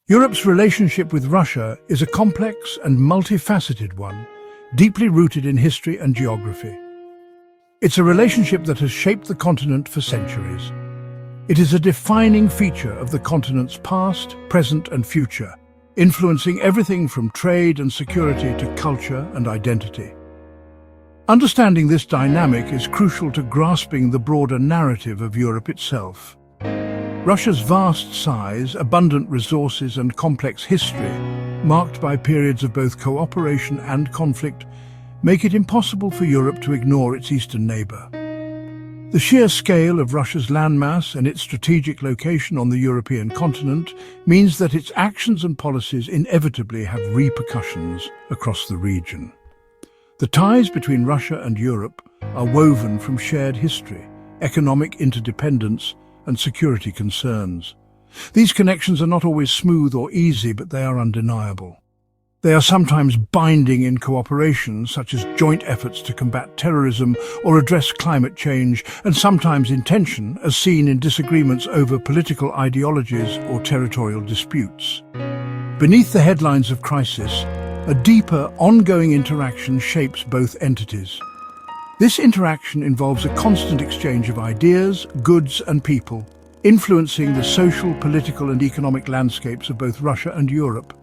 Europe's relationship with Russia is a complex and multifaceted one, deeply rooted in history and geography. It's a relationship that has shaped the continent for centuries. It is a defining feature of the continent's past, present and future, influencing everything from trade and security to culture and identity. Understanding this dynamic is crucial to grasping the broader narrative of Europe itself. Russia's vast size, abundant resources and complex history, marked by periods of both cooperation and conflict, make it impossible for Europe to ignore its eastern neighbour. The sheer scale of Russia's landmass and its strategic location on the European continent means that its actions and policies inevitably have repercussions across the region. The ties between Russia and Europe are woven from shared history, economic interdependence, and security concerns. These connections are not always smooth or easy, but they are undeniable. They are sometimes binding in cooperation, such as joint efforts to combat terrorism or address climate change, and sometimes in tension, as seen in disagreements over political ideologies or territorial disputes. Beneath the headlines of crisis, a deeper, ongoing interaction shapes both entities. This interaction involves a constant exchange of ideas, goods and people, influencing the social, political and economic landscapes of both Russia and Europe.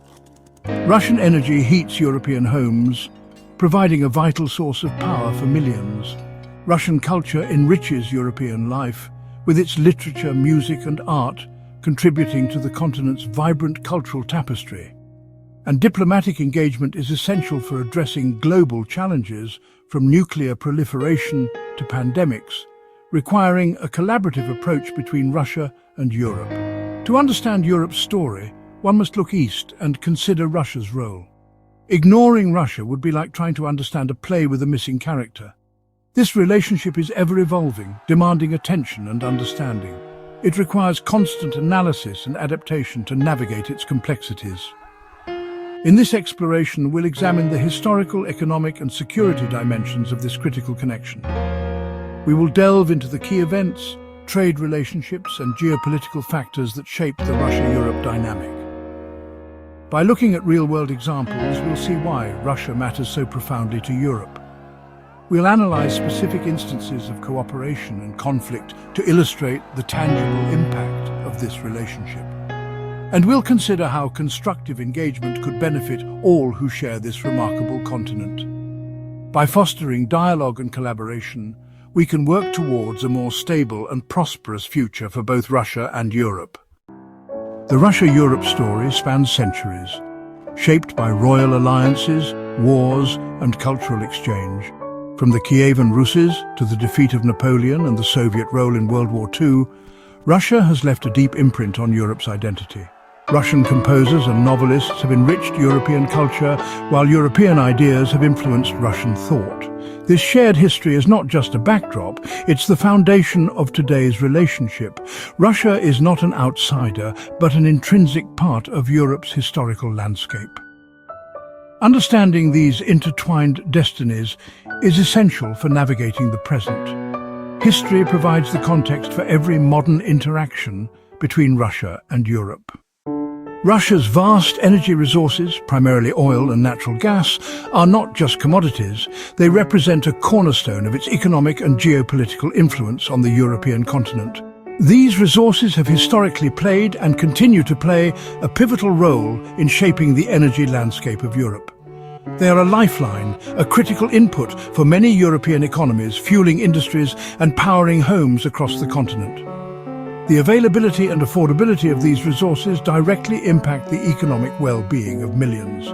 Russian energy heats European homes, providing a vital source of power for millions. Russian culture enriches European life, with its literature, music and art contributing to the continent's vibrant cultural tapestry. And diplomatic engagement is essential for addressing global challenges, from nuclear proliferation to pandemics, requiring a collaborative approach between Russia and Europe. To understand Europe's story, one must look east and consider Russia's role. Ignoring Russia would be like trying to understand a play with a missing character. This relationship is ever-evolving, demanding attention and understanding. It requires constant analysis and adaptation to navigate its complexities. In this exploration, we'll examine the historical, economic and security dimensions of this critical connection. We will delve into the key events, trade relationships and geopolitical factors that shape the Russia-Europe dynamic. By looking at real-world examples, we'll see why Russia matters so profoundly to Europe. We'll analyze specific instances of cooperation and conflict to illustrate the tangible impact of this relationship. And we'll consider how constructive engagement could benefit all who share this remarkable continent. By fostering dialogue and collaboration, we can work towards a more stable and prosperous future for both Russia and Europe. The Russia-Europe story spans centuries, shaped by royal alliances, wars and cultural exchange. From the Kievan Ruses to the defeat of Napoleon and the Soviet role in World War II, Russia has left a deep imprint on Europe's identity. Russian composers and novelists have enriched European culture, while European ideas have influenced Russian thought. This shared history is not just a backdrop, it's the foundation of today's relationship. Russia is not an outsider, but an intrinsic part of Europe's historical landscape. Understanding these intertwined destinies is essential for navigating the present. History provides the context for every modern interaction between Russia and Europe. Russia's vast energy resources, primarily oil and natural gas, are not just commodities. They represent a cornerstone of its economic and geopolitical influence on the European continent. These resources have historically played and continue to play a pivotal role in shaping the energy landscape of Europe. They are a lifeline, a critical input for many European economies, fueling industries and powering homes across the continent. The availability and affordability of these resources directly impact the economic well-being of millions.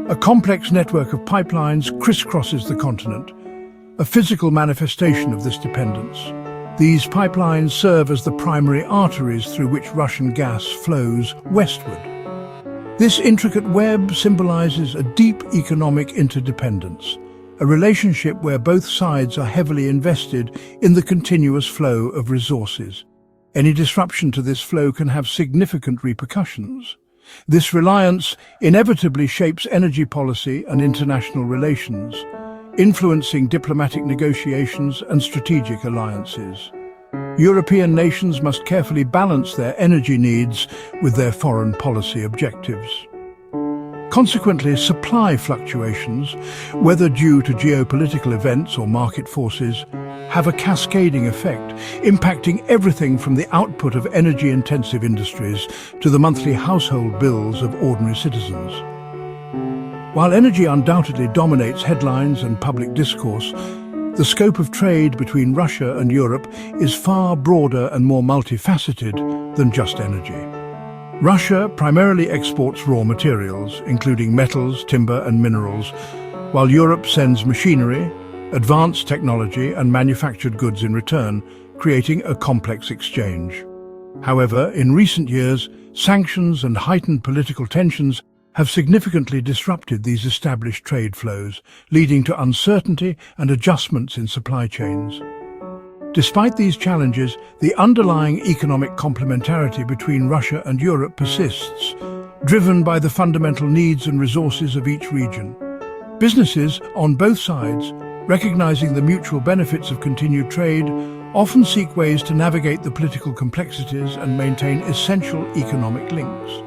A complex network of pipelines crisscrosses the continent, a physical manifestation of this dependence. These pipelines serve as the primary arteries through which Russian gas flows westward. This intricate web symbolizes a deep economic interdependence, a relationship where both sides are heavily invested in the continuous flow of resources. Any disruption to this flow can have significant repercussions. This reliance inevitably shapes energy policy and international relations, influencing diplomatic negotiations and strategic alliances. European nations must carefully balance their energy needs with their foreign policy objectives. Consequently, supply fluctuations, whether due to geopolitical events or market forces, have a cascading effect, impacting everything from the output of energy-intensive industries to the monthly household bills of ordinary citizens. While energy undoubtedly dominates headlines and public discourse, the scope of trade between Russia and Europe is far broader and more multifaceted than just energy. Russia primarily exports raw materials, including metals, timber and minerals, while Europe sends machinery, advanced technology and manufactured goods in return, creating a complex exchange. However, in recent years, sanctions and heightened political tensions have significantly disrupted these established trade flows, leading to uncertainty and adjustments in supply chains. Despite these challenges, the underlying economic complementarity between Russia and Europe persists, driven by the fundamental needs and resources of each region. Businesses on both sides, recognizing the mutual benefits of continued trade, often seek ways to navigate the political complexities and maintain essential economic links.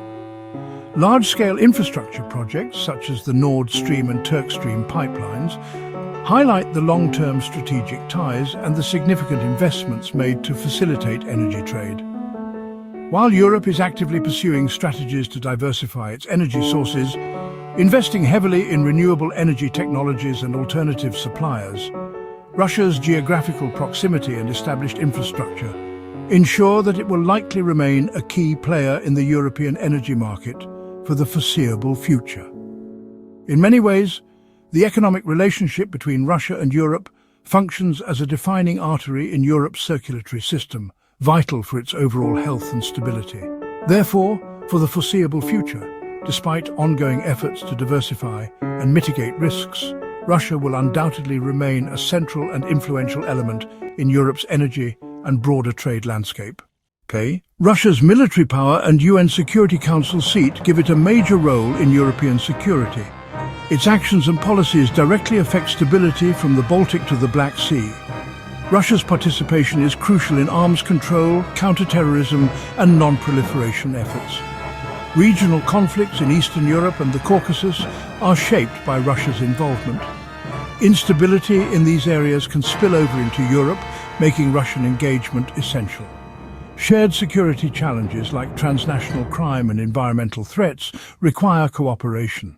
Large-scale infrastructure projects, such as the Nord Stream and Turk Stream pipelines, highlight the long-term strategic ties and the significant investments made to facilitate energy trade. While Europe is actively pursuing strategies to diversify its energy sources, investing heavily in renewable energy technologies and alternative suppliers, Russia's geographical proximity and established infrastructure ensure that it will likely remain a key player in the European energy market for the foreseeable future. In many ways, the economic relationship between Russia and Europe functions as a defining artery in Europe's circulatory system, vital for its overall health and stability. Therefore, for the foreseeable future, despite ongoing efforts to diversify and mitigate risks, Russia will undoubtedly remain a central and influential element in Europe's energy and broader trade landscape. Russia's military power and UN Security Council seat give it a major role in European security. Its actions and policies directly affect stability from the Baltic to the Black Sea. Russia's participation is crucial in arms control, counter-terrorism and non-proliferation efforts. Regional conflicts in Eastern Europe and the Caucasus are shaped by Russia's involvement. Instability in these areas can spill over into Europe, making Russian engagement essential. Shared security challenges like transnational crime and environmental threats require cooperation.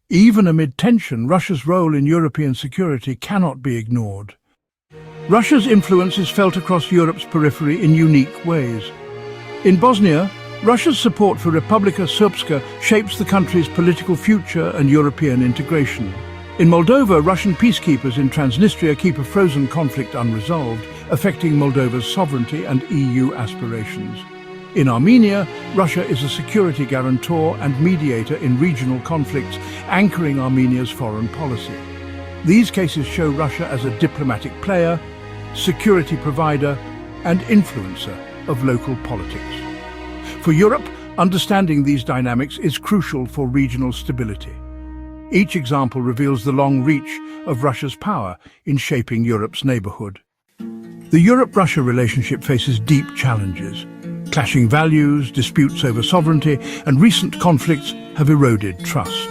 Even amid tension, Russia's role in European security cannot be ignored. Russia's influence is felt across Europe's periphery in unique ways. In Bosnia, Russia's support for Republika Srpska shapes the country's political future and European integration. In Moldova, Russian peacekeepers in Transnistria keep a frozen conflict unresolved, affecting Moldova's sovereignty and EU aspirations. In Armenia, Russia is a security guarantor and mediator in regional conflicts, anchoring Armenia's foreign policy. These cases show Russia as a diplomatic player, security provider, and influencer of local politics. For Europe, understanding these dynamics is crucial for regional stability. Each example reveals the long reach of Russia's power in shaping Europe's neighborhood. The Europe-Russia relationship faces deep challenges. Clashing values, disputes over sovereignty, and recent conflicts have eroded trust.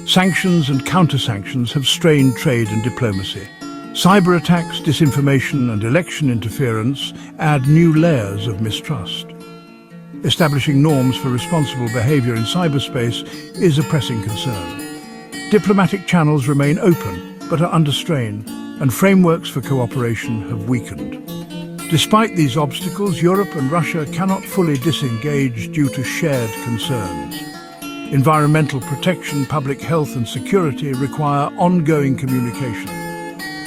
Sanctions and counter-sanctions have strained trade and diplomacy. Cyber attacks, disinformation, and election interference add new layers of mistrust. Establishing norms for responsible behavior in cyberspace is a pressing concern. Diplomatic channels remain open, but are under strain, and frameworks for cooperation have weakened. Despite these obstacles, Europe and Russia cannot fully disengage due to shared concerns. Environmental protection, public health and security require ongoing communication.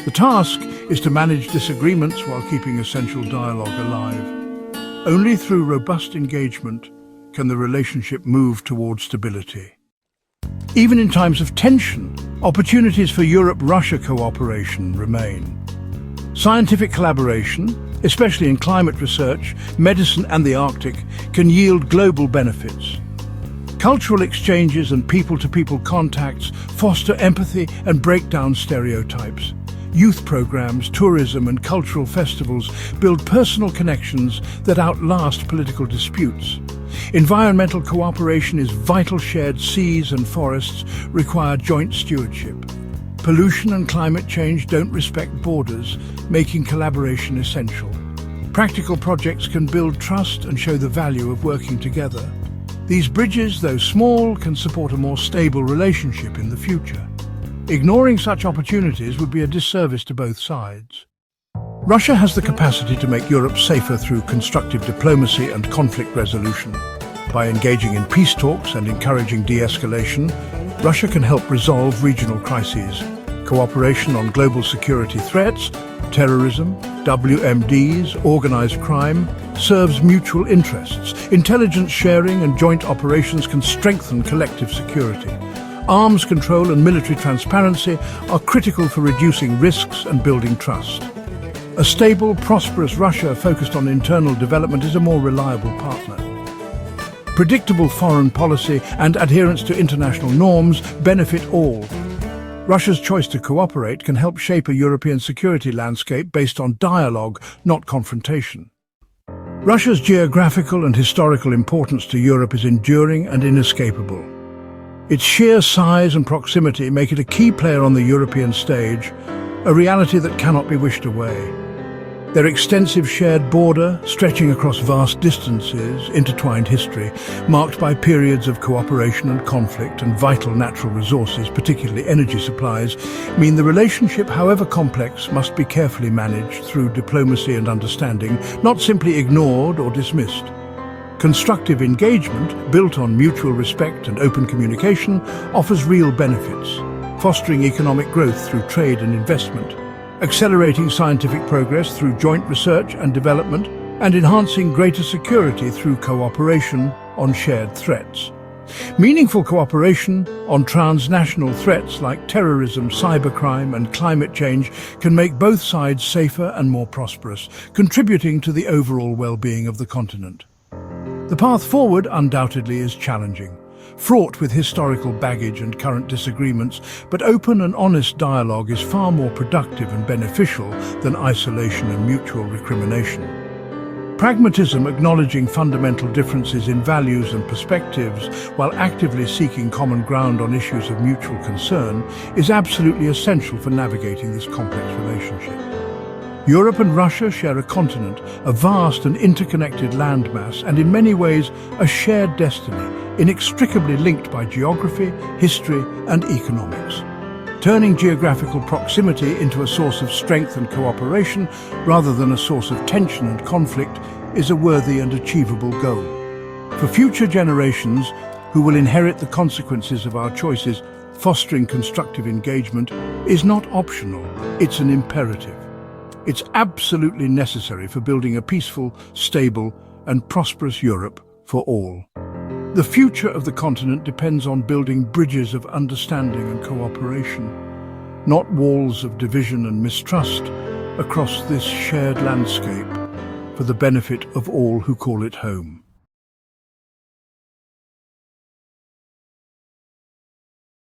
The task is to manage disagreements while keeping essential dialogue alive. Only through robust engagement can the relationship move towards stability. Even in times of tension, opportunities for Europe-Russia cooperation remain. Scientific collaboration, especially in climate research, medicine and the Arctic, can yield global benefits. Cultural exchanges and people-to-people contacts foster empathy and break down stereotypes. Youth programs, tourism and cultural festivals build personal connections that outlast political disputes. Environmental cooperation is vital. Shared seas and forests require joint stewardship. Pollution and climate change don't respect borders, making collaboration essential. Practical projects can build trust and show the value of working together. These bridges, though small, can support a more stable relationship in the future. Ignoring such opportunities would be a disservice to both sides. Russia has the capacity to make Europe safer through constructive diplomacy and conflict resolution. By engaging in peace talks and encouraging de-escalation, Russia can help resolve regional crises. Cooperation on global security threats, terrorism, WMDs, organized crime, serves mutual interests. Intelligence sharing and joint operations can strengthen collective security. Arms control and military transparency are critical for reducing risks and building trust. A stable, prosperous Russia focused on internal development is a more reliable partner. Predictable foreign policy and adherence to international norms benefit all. Russia's choice to cooperate can help shape a European security landscape based on dialogue, not confrontation. Russia's geographical and historical importance to Europe is enduring and inescapable. Its sheer size and proximity make it a key player on the European stage, a reality that cannot be wished away. Their extensive shared border, stretching across vast distances, intertwined history, marked by periods of cooperation and conflict, and vital natural resources, particularly energy supplies, mean the relationship, however complex, must be carefully managed through diplomacy and understanding, not simply ignored or dismissed. Constructive engagement, built on mutual respect and open communication, offers real benefits, fostering economic growth through trade and investment, accelerating scientific progress through joint research and development, and enhancing greater security through cooperation on shared threats. Meaningful cooperation on transnational threats like terrorism, cybercrime, and climate change can make both sides safer and more prosperous, contributing to the overall well-being of the continent. The path forward undoubtedly is challenging, fraught with historical baggage and current disagreements, but open and honest dialogue is far more productive and beneficial than isolation and mutual recrimination. Pragmatism, acknowledging fundamental differences in values and perspectives while actively seeking common ground on issues of mutual concern, is absolutely essential for navigating this complex relationship. Europe and Russia share a continent, a vast and interconnected landmass, and in many ways a shared destiny, inextricably linked by geography, history, and economics. Turning geographical proximity into a source of strength and cooperation, rather than a source of tension and conflict, is a worthy and achievable goal. For future generations who will inherit the consequences of our choices, fostering constructive engagement is not optional, it's an imperative. It's absolutely necessary for building a peaceful, stable, and prosperous Europe for all. The future of the continent depends on building bridges of understanding and cooperation, not walls of division and mistrust, across this shared landscape for the benefit of all who call it home.